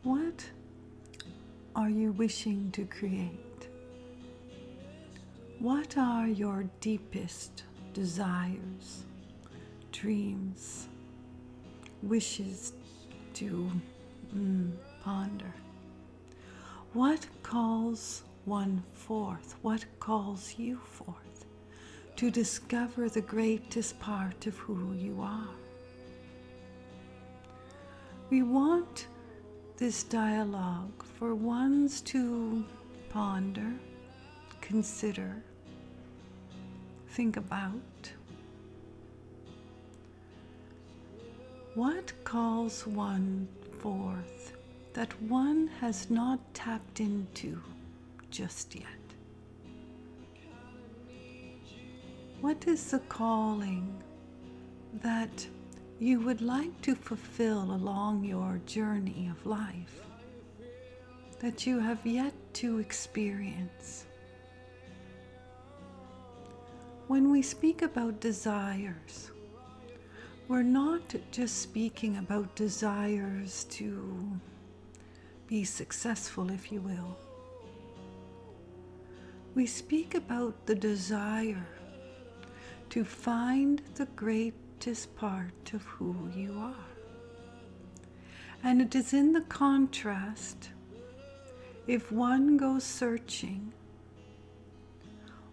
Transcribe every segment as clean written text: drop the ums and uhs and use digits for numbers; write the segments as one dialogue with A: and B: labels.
A: What are you wishing to create? What are your deepest desires, dreams, wishes to ponder? What calls one forth? What calls you forth to discover the greatest part of who you are? We want this dialogue for ones to ponder, consider, think about. What calls one forth that one has not tapped into just yet? What is the calling that you would like to fulfill along your journey of life that you have yet to experience? When we speak about desires, we're not just speaking about desires to be successful, if you will. We speak about the desire to find the greatest part of who you are. And it is in the contrast, if one goes searching,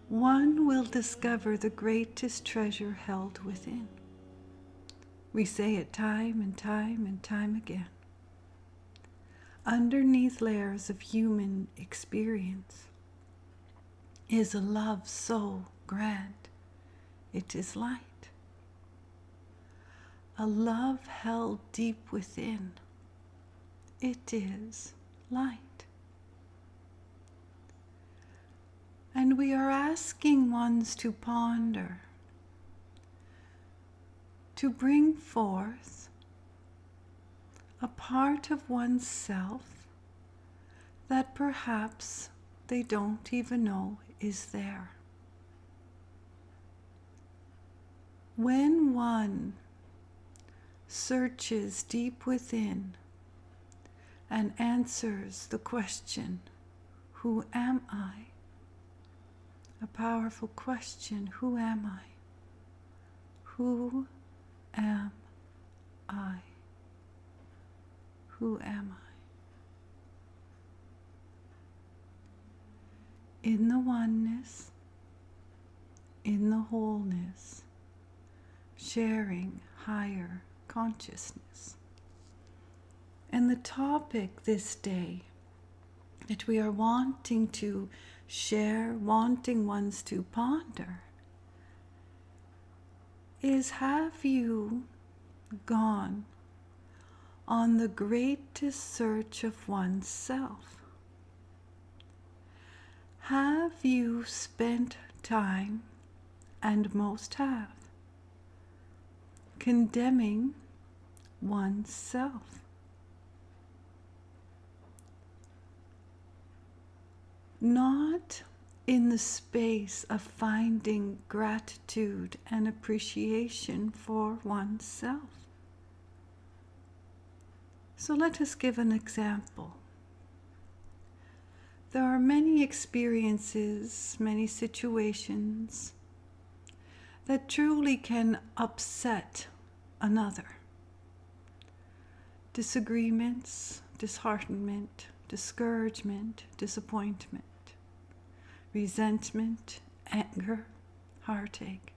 A: one will discover the greatest treasure held within. We say it time and time and time again. Underneath layers of human experience is a love so grand, it is light. A love held deep within, it is light. And we are asking ones to ponder, to bring forth a part of oneself that perhaps they don't even know is there. When one searches deep within and answers the question, who am I? A powerful question, who am I? Who am I? Who am I? In the oneness, in the wholeness, sharing higher consciousness. And the topic this day that we are wanting to share, wanting ones to ponder, is, have you gone on the greatest search of oneself? Have you spent time, and most have, condemning oneself? Not in the space of finding gratitude and appreciation for oneself. So let us give an example. There are many experiences, many situations that truly can upset another. Disagreements, disheartenment, discouragement, disappointment, resentment, anger, heartache.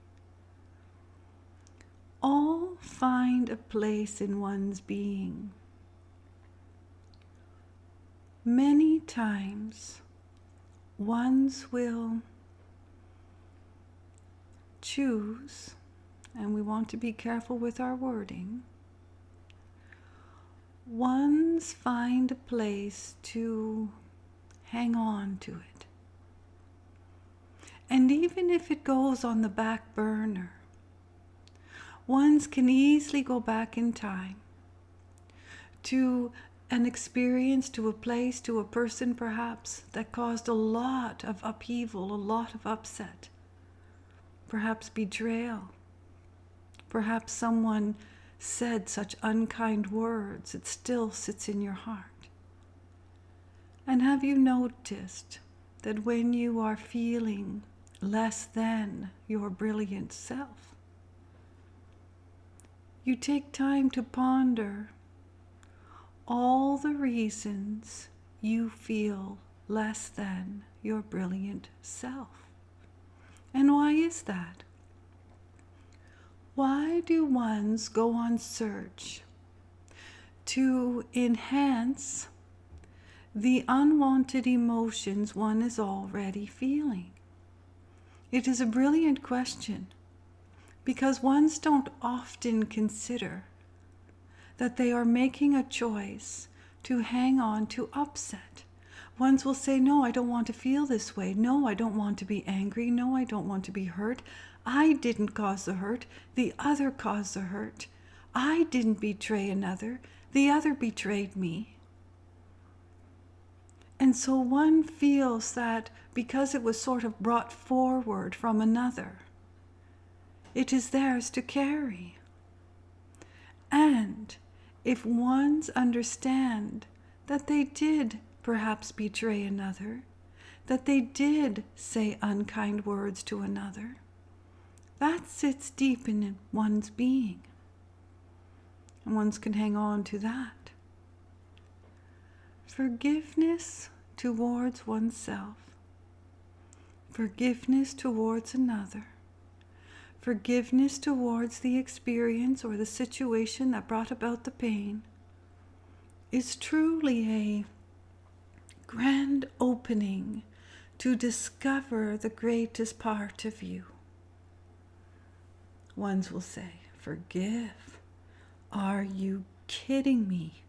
A: All find a place in one's being. Many times, ones will choose, and we want to be careful with our wording, ones find a place to hang on to it. And even if it goes on the back burner, Ones can easily go back in time to an experience, to a place, to a person perhaps, that caused a lot of upheaval, a lot of upset, perhaps betrayal. Perhaps someone said such unkind words, it still sits in your heart. And have you noticed that when you are feeling less than your brilliant self, you take time to ponder all the reasons you feel less than your brilliant self? And why is that? Why do ones go on search to enhance the unwanted emotions one is already feeling? It is a brilliant question, because ones don't often consider that they are making a choice to hang on to upset. Ones will say, no, I don't want to feel this way. No, I don't want to be angry. No, I don't want to be hurt. I didn't cause the hurt. The other caused the hurt. I didn't betray another. The other betrayed me. And so one feels that because it was sort of brought forward from another, it is theirs to carry. And if ones understand that they did perhaps betray another, that they did say unkind words to another, that sits deep in one's being. And ones can hang on to that. Forgiveness towards oneself, forgiveness towards another, forgiveness towards the experience or the situation that brought about the pain is truly a grand opening to discover the greatest part of you. Ones will say, forgive? Are you kidding me?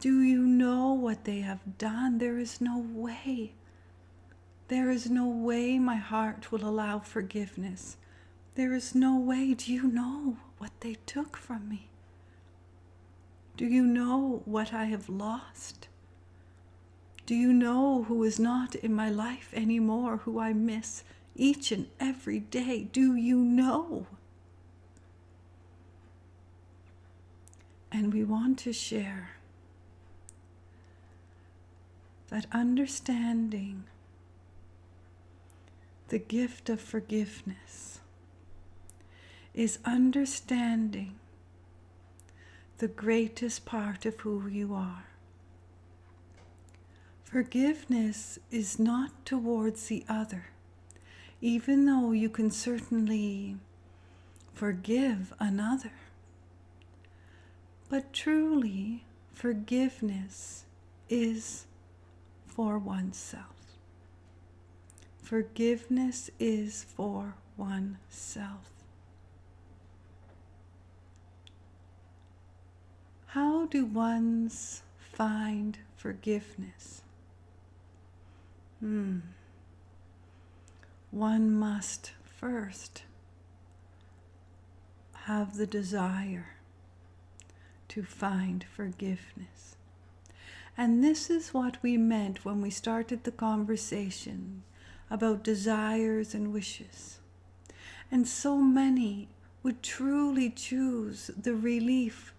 A: Do you know what they have done? There is no way. There is no way my heart will allow forgiveness. There is no way. Do you know what they took from me? Do you know what I have lost? Do you know who is not in my life anymore, who I miss each and every day? Do you know? And we want to share that understanding the gift of forgiveness is understanding the greatest part of who you are. Forgiveness is not towards the other, even though you can certainly forgive another. But truly, forgiveness is for oneself. Forgiveness is for oneself. How do ones find forgiveness? One must first have the desire to find forgiveness. And this is what we meant when we started the conversation about desires and wishes. And so many would truly choose the relief.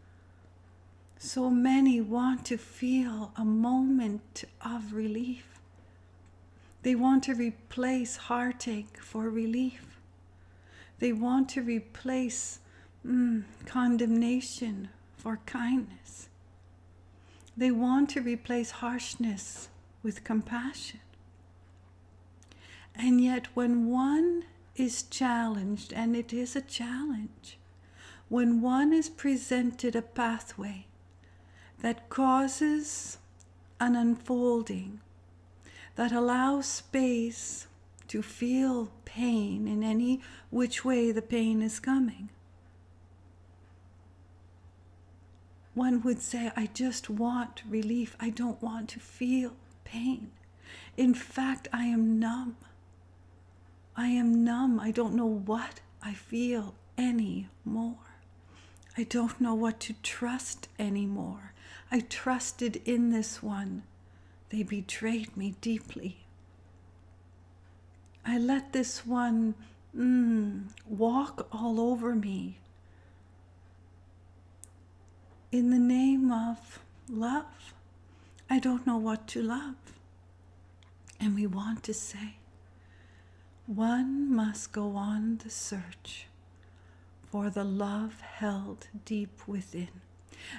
A: So many want to feel a moment of relief. They want to replace heartache for relief. They want to replace condemnation for kindness. They want to replace harshness with compassion. And yet when one is challenged, and it is a challenge, when one is presented a pathway that causes an unfolding, that allows space to feel pain in any which way the pain is coming, one would say, I just want relief. I don't want to feel pain. In fact, I am numb. I am numb. I don't know what I feel anymore. I don't know what to trust anymore. I trusted in this one. They betrayed me deeply. I let this one walk all over me in the name of love. I don't know what to love. And we want to say, one must go on the search for the love held deep within.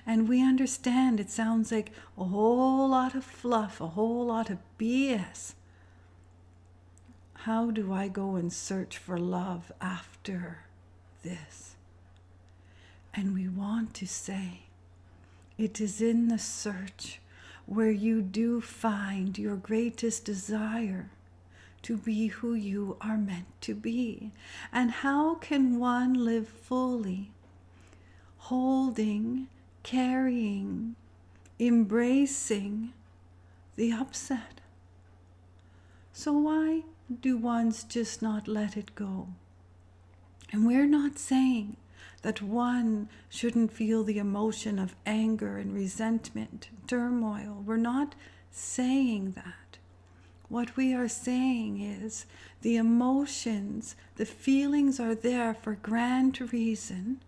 A: And we understand it sounds like a whole lot of fluff, a whole lot of BS. How do I go and search for love after this? And we want to say, it is in the search where you do find your greatest desire to be who you are meant to be. And how can one live fully, holding, carrying, embracing the upset? So why do ones just not let it go? And we're not saying that one shouldn't feel the emotion of anger and resentment, turmoil. We're not saying that. What we are saying is the emotions, the feelings are there for grand reason,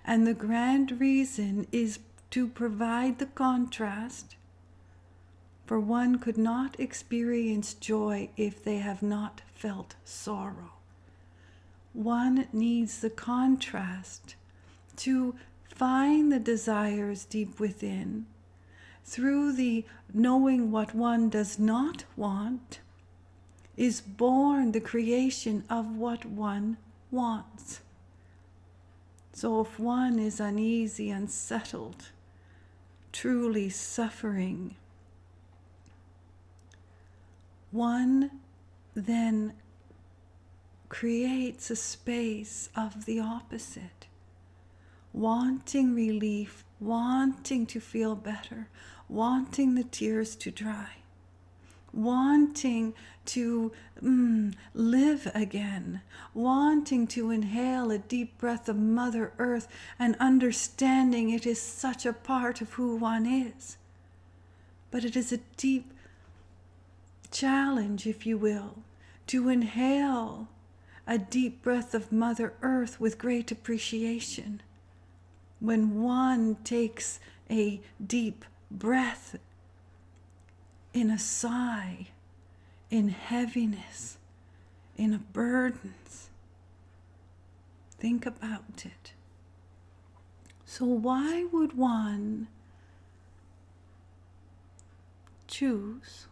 A: and the grand reason is to provide the contrast, for one could not experience joy if they have not felt sorrow. One needs the contrast to find the desires deep within. Through the knowing what one does not want is born the creation of what one wants. So if one is uneasy, unsettled, truly suffering, one then creates a space of the opposite, wanting relief, wanting to feel better, wanting the tears to dry, wanting to live again, wanting to inhale a deep breath of Mother Earth and understanding it is such a part of who one is. But it is a deep challenge, if you will, to inhale a deep breath of Mother Earth with great appreciation. When one takes a deep breath in a sigh, in heaviness, in a burdens, think about it. So why would one choose?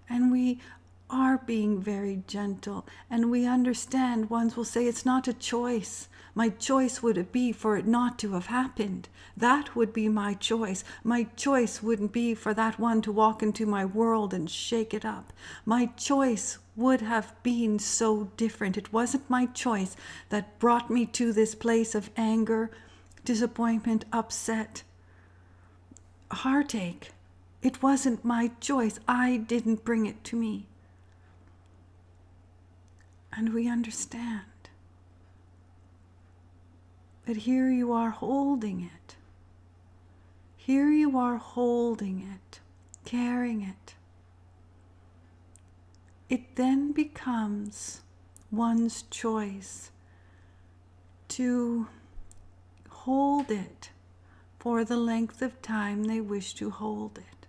A: And we are being very gentle, and we understand. Ones will say it's not a choice. My choice would it be for it not to have happened. That would be my choice. My choice wouldn't be for that one to walk into my world and shake it up. My choice would have been so different. It wasn't my choice that brought me to this place of anger, disappointment, upset, heartache. It wasn't my choice. I didn't bring it to me. And we understand. But here you are holding it. Here you are holding it, carrying it. It then becomes one's choice to hold it for the length of time they wish to hold it.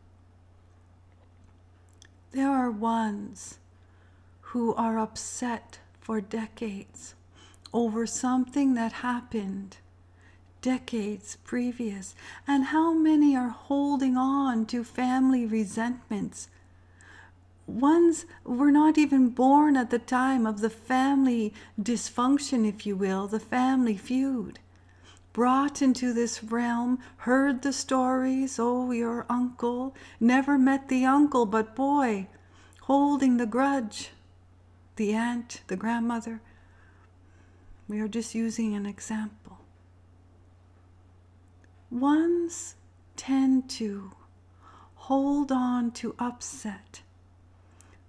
A: There are ones who are upset for decades over something that happened decades previous. And how many are holding on to family resentments? Ones were not even born at the time of the family dysfunction, if you will, the family feud. Brought into this realm, heard the stories, oh, your uncle, never met the uncle, but boy, holding the grudge. The aunt, the grandmother. We are just using an example. Ones tend to hold on to upset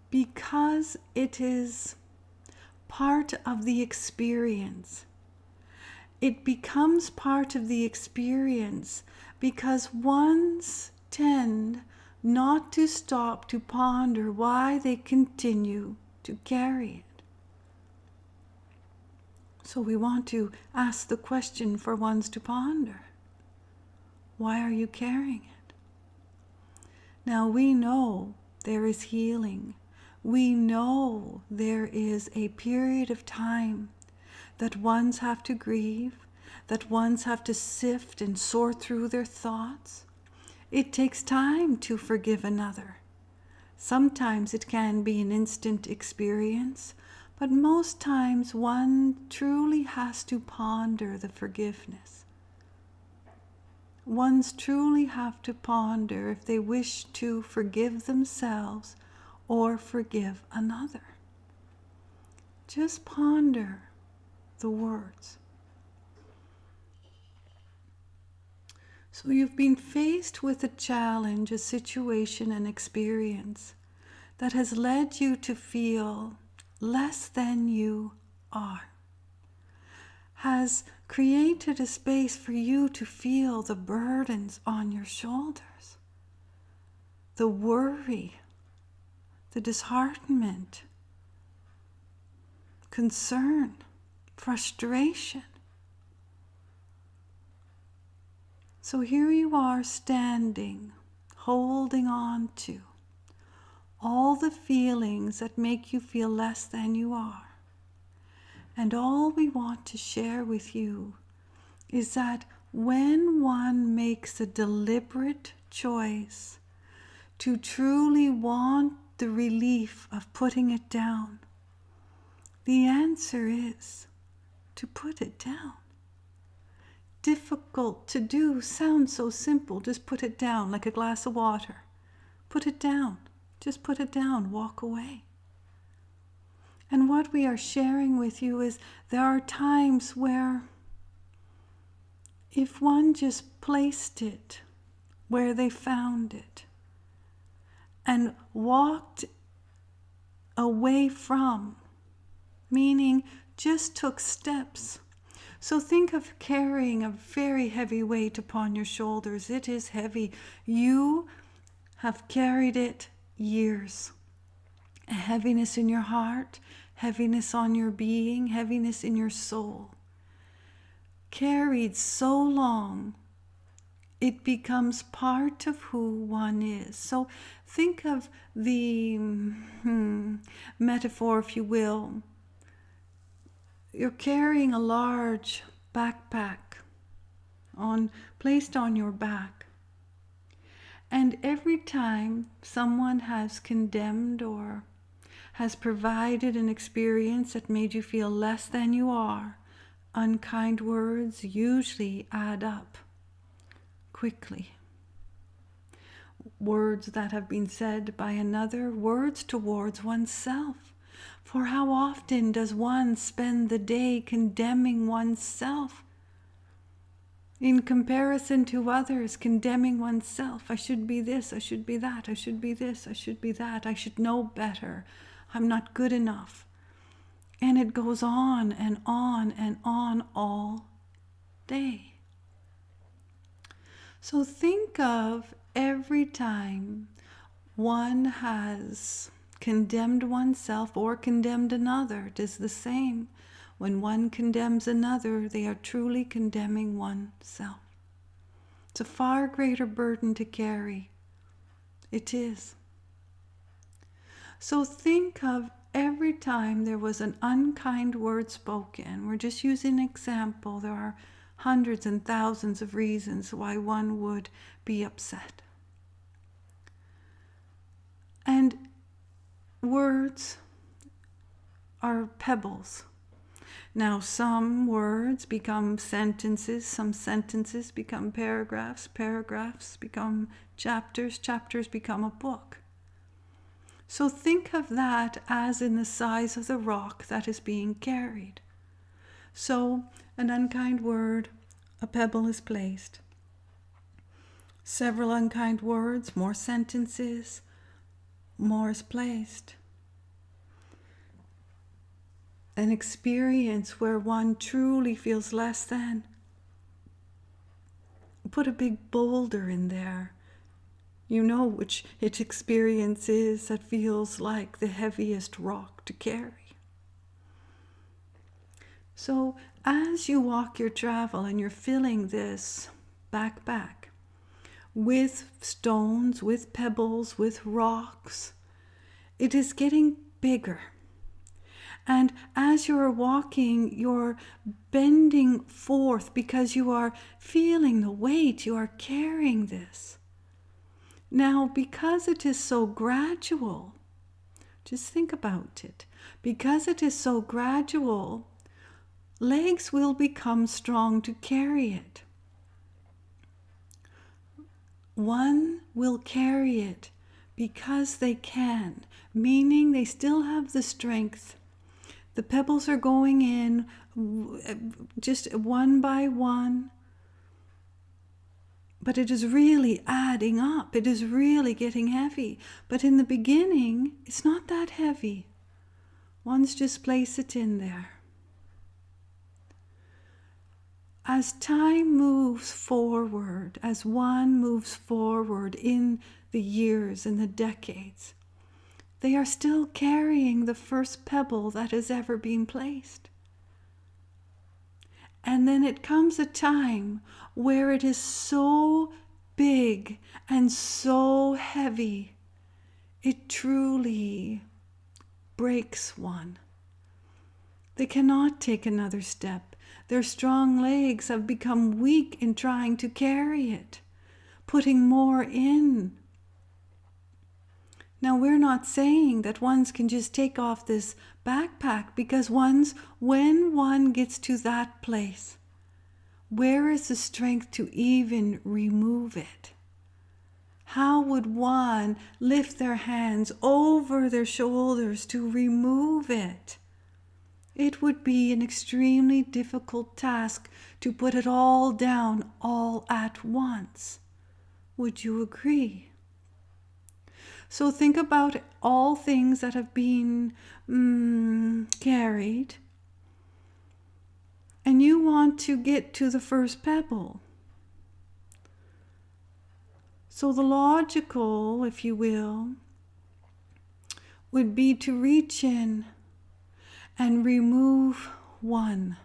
A: because it is part of the experience. it becomes part of the experience because ones tend not to stop to ponder why they continue to carry it. So we want to ask the question for ones to ponder. Why are you carrying it? Now we know there is healing. We know there is a period of time that ones have to grieve, that ones have to sift and sort through their thoughts. It takes time to forgive another. Sometimes it can be an instant experience, but most times one truly has to ponder the forgiveness. Ones truly have to ponder if they wish to forgive themselves or forgive another. Just ponder the words. So you've been faced with a challenge, a situation, an experience that has led you to feel less than you are, has created a space for you to feel the burdens on your shoulders, the worry, the disheartenment, concern, frustration. So here you are standing, holding on to all the feelings that make you feel less than you are. And all we want to share with you is that when one makes a deliberate choice to truly want the relief of putting it down, the answer is to put it down. Difficult to do sounds so simple. Just put it down like a glass of water. Put it down. Just put it down. Walk away. And what we are sharing with you is there are times where if one just placed it where they found it and walked away from, meaning just took steps. So think of carrying a very heavy weight upon your shoulders. It is heavy. You have carried it years. A heaviness in your heart, heaviness on your being, heaviness in your soul. Carried so long, it becomes part of who one is. So think of the metaphor, if you will. You're carrying a large backpack placed on your back. And every time someone has condemned or has provided an experience that made you feel less than you are, unkind words usually add up quickly. Words that have been said by another, words towards oneself. For how often does one spend the day condemning oneself? In comparison to others, condemning oneself. I should be this, I should be that, I should be this, I should be that, I should know better. I'm not good enough. And it goes on and on and on all day. So think of every time one has condemned oneself or condemned another. It is the same. When one condemns another, they are truly condemning oneself. It's a far greater burden to carry. It is. So think of every time there was an unkind word spoken. We're just using an example. There are hundreds and thousands of reasons why one would be upset. And words are pebbles. Now, some words become sentences, some sentences become paragraphs, paragraphs become chapters, chapters become a book. So think of that as in the size of the rock that is being carried. So an unkind word, a pebble is placed. Several unkind words, more sentences, more is placed. an experience where one truly feels less than, put a big boulder in there. You know which experience is that feels like the heaviest rock to carry. So as you walk your travel and you're filling this backpack with stones, with pebbles, with rocks, it is getting bigger. And as you're walking, you're bending forth because you are feeling the weight, you are carrying this. Now, because it is so gradual, just think about it. Because it is so gradual, legs will become strong to carry it. One will carry it because they can, meaning they still have the strength. The pebbles are going in just one by one. But it is really adding up. It is really getting heavy. But in the beginning, it's not that heavy. Once just place it in there. As time moves forward, as one moves forward in the years and the decades, they are still carrying the first pebble that has ever been placed. And then it comes a time where it is so big and so heavy, it truly breaks one. They cannot take another step. Their strong legs have become weak in trying to carry it, putting more in. Now, we're not saying that ones can just take off this backpack, because when one gets to that place, where is the strength to even remove it? How would one lift their hands over their shoulders to remove it? It would be an extremely difficult task to put it all down all at once. Would you agree? So think about all things that have been carried, and you want to get to the first pebble. So the logical, if you will, would be to reach in and remove one.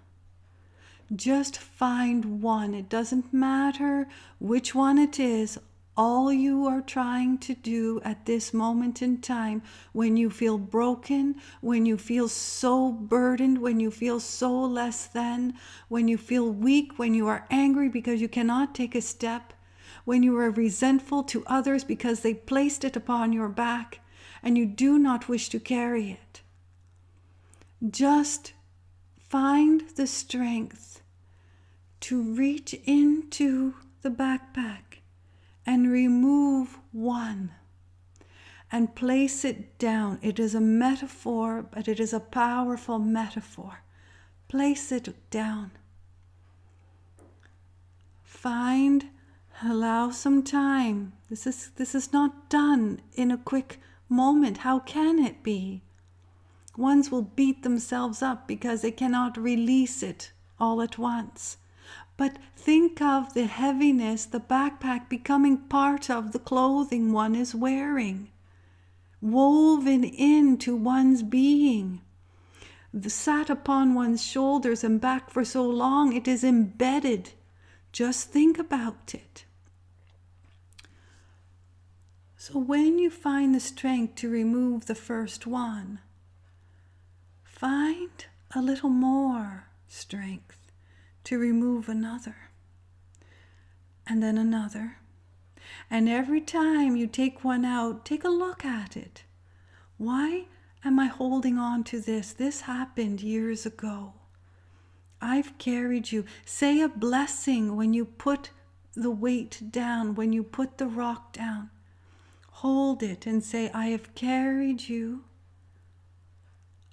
A: Just find one. It doesn't matter which one it is. All you are trying to do at this moment in time, when you feel broken, when you feel so burdened, when you feel so less than, when you feel weak, when you are angry because you cannot take a step, when you are resentful to others because they placed it upon your back and you do not wish to carry it. Just find the strength to reach into the backpack and remove one and place it down. It is a metaphor, but it is a powerful metaphor. Place it down. Allow some time. This is not done in a quick moment. How can it be? Ones will beat themselves up because they cannot release it all at once. But think of the heaviness, the backpack becoming part of the clothing one is wearing, woven into one's being, sat upon one's shoulders and back for so long, it is embedded. Just think about it. So when you find the strength to remove the first one, find a little more strength to remove another, and then another. And every time you take one out, take a look at it. Why am I holding on to this? This happened years ago. I've carried you. Say a blessing when you put the weight down, when you put the rock down. Hold it and say, I have carried you.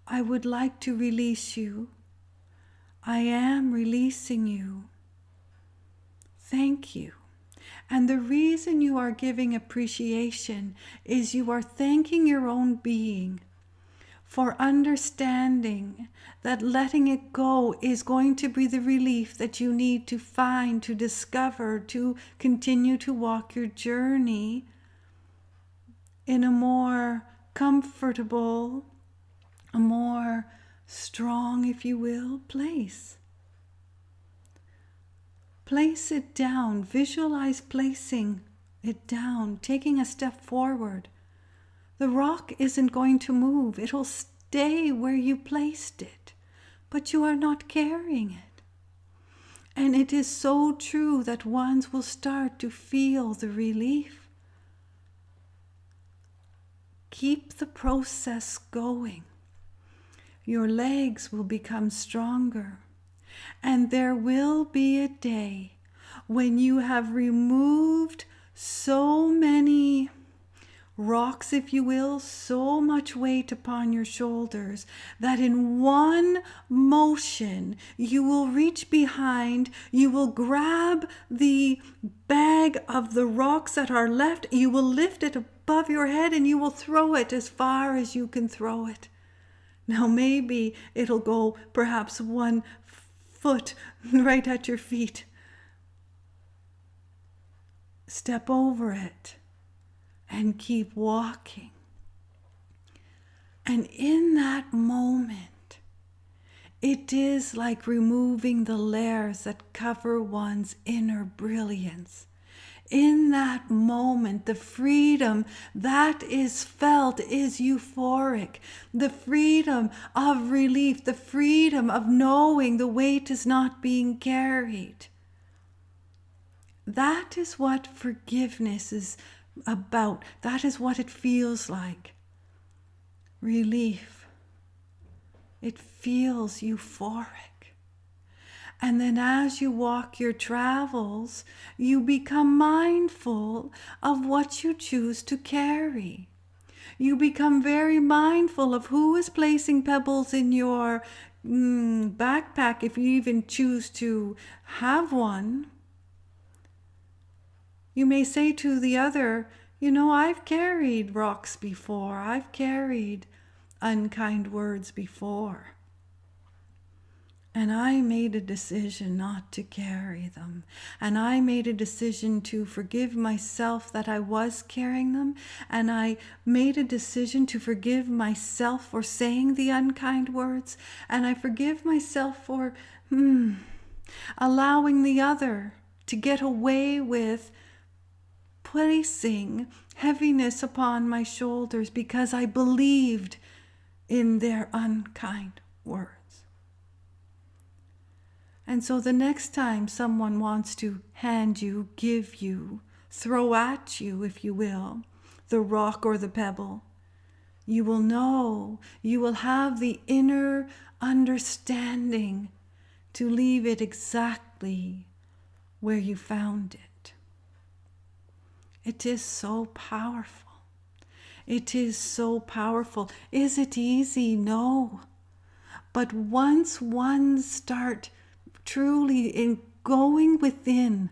A: I would like to release you. I am releasing you. Thank you. And the reason you are giving appreciation is you are thanking your own being for understanding that letting it go is going to be the relief that you need to find, to discover, to continue to walk your journey in a more comfortable, a more strong, if you will, place. Place it down. Visualize placing it down, taking a step forward. The rock isn't going to move. It'll stay where you placed it, but you are not carrying it. And it is so true that ones will start to feel the relief. Keep the process going. Your legs will become stronger. And there will be a day when you have removed so many rocks, if you will, so much weight upon your shoulders that in one motion you will reach behind, you will grab the bag of the rocks that are left, you will lift it above your head and you will throw it as far as you can throw it. Now maybe it'll go perhaps 1 foot right at your feet. Step over it and keep walking. And in that moment, it is like removing the layers that cover one's inner brilliance. In that moment, the freedom that is felt is euphoric. The freedom of relief, the freedom of knowing the weight is not being carried. That is what forgiveness is about. That is what it feels like. Relief. It feels euphoric. And then as you walk your travels, you become mindful of what you choose to carry. You become very mindful of who is placing pebbles in your backpack, if you even choose to have one. You may say to the other, I've carried rocks before. I've carried unkind words before. And I made a decision not to carry them. And I made a decision to forgive myself that I was carrying them. And I made a decision to forgive myself for saying the unkind words. And I forgive myself for allowing the other to get away with placing heaviness upon my shoulders because I believed in their unkind words. And so the next time someone wants to hand you, give you, throw at you, if you will, the rock or the pebble, you will know, you will have the inner understanding to leave it exactly where you found it. It is so powerful. It is so powerful. Is it easy? No. But once one start truly in going within,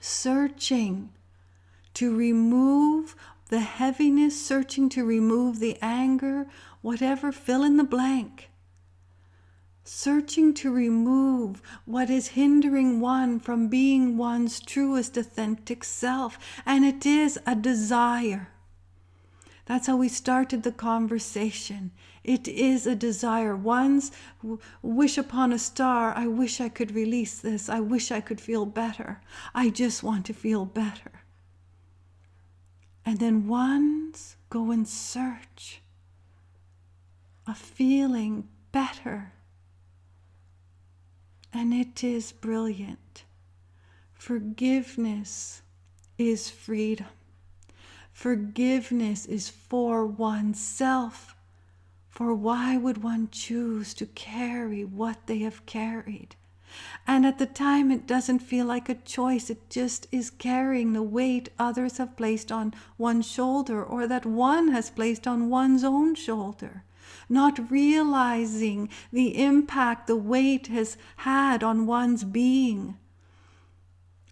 A: searching to remove the heaviness, searching to remove the anger, whatever, fill in the blank. Searching to remove what is hindering one from being one's truest authentic self. And it is a desire. That's how we started the conversation. It is a desire. One's wish upon a star, I wish I could release this. I wish I could feel better. I just want to feel better. And then one's go in search of feeling better. And it is brilliant. Forgiveness is freedom. Forgiveness is for oneself. For why would one choose to carry what they have carried? And at the time it doesn't feel like a choice. It just is carrying the weight others have placed on one's shoulder, or that one has placed on one's own shoulder. Not realizing the impact the weight has had on one's being,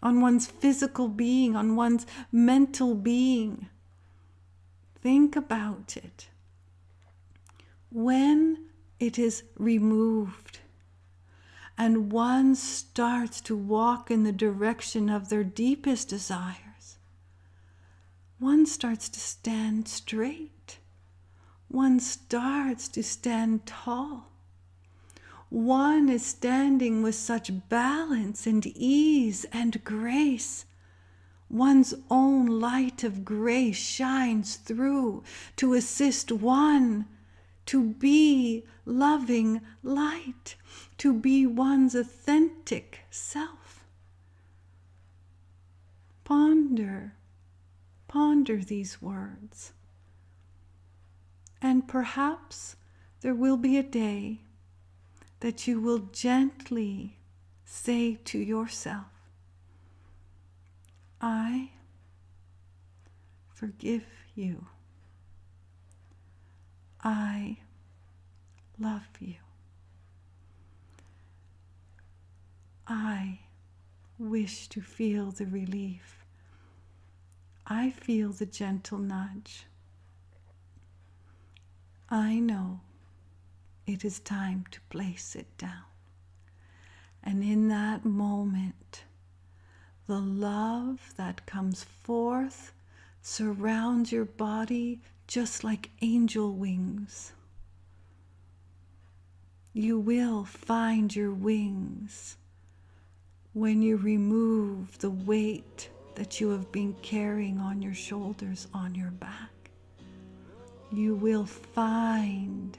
A: on one's physical being, on one's mental being. Think about it. when it is removed and one starts to walk in the direction of their deepest desires, one starts to stand straight. One starts to stand tall. One is standing with such balance and ease and grace. One's own light of grace shines through to assist one to be loving light, to be one's authentic self. Ponder these words. And perhaps there will be a day that you will gently say to yourself, I forgive you. I love you. I wish to feel the relief. I feel the gentle nudge. I know it is time to place it down. And in that moment, the love that comes forth surrounds your body just like angel wings. You will find your wings when you remove the weight that you have been carrying on your shoulders, on your back. You will find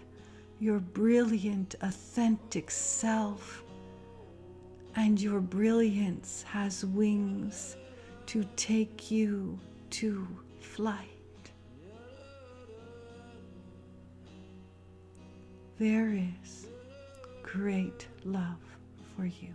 A: your brilliant, authentic self, and your brilliance has wings to take you to flight. There is great love for you.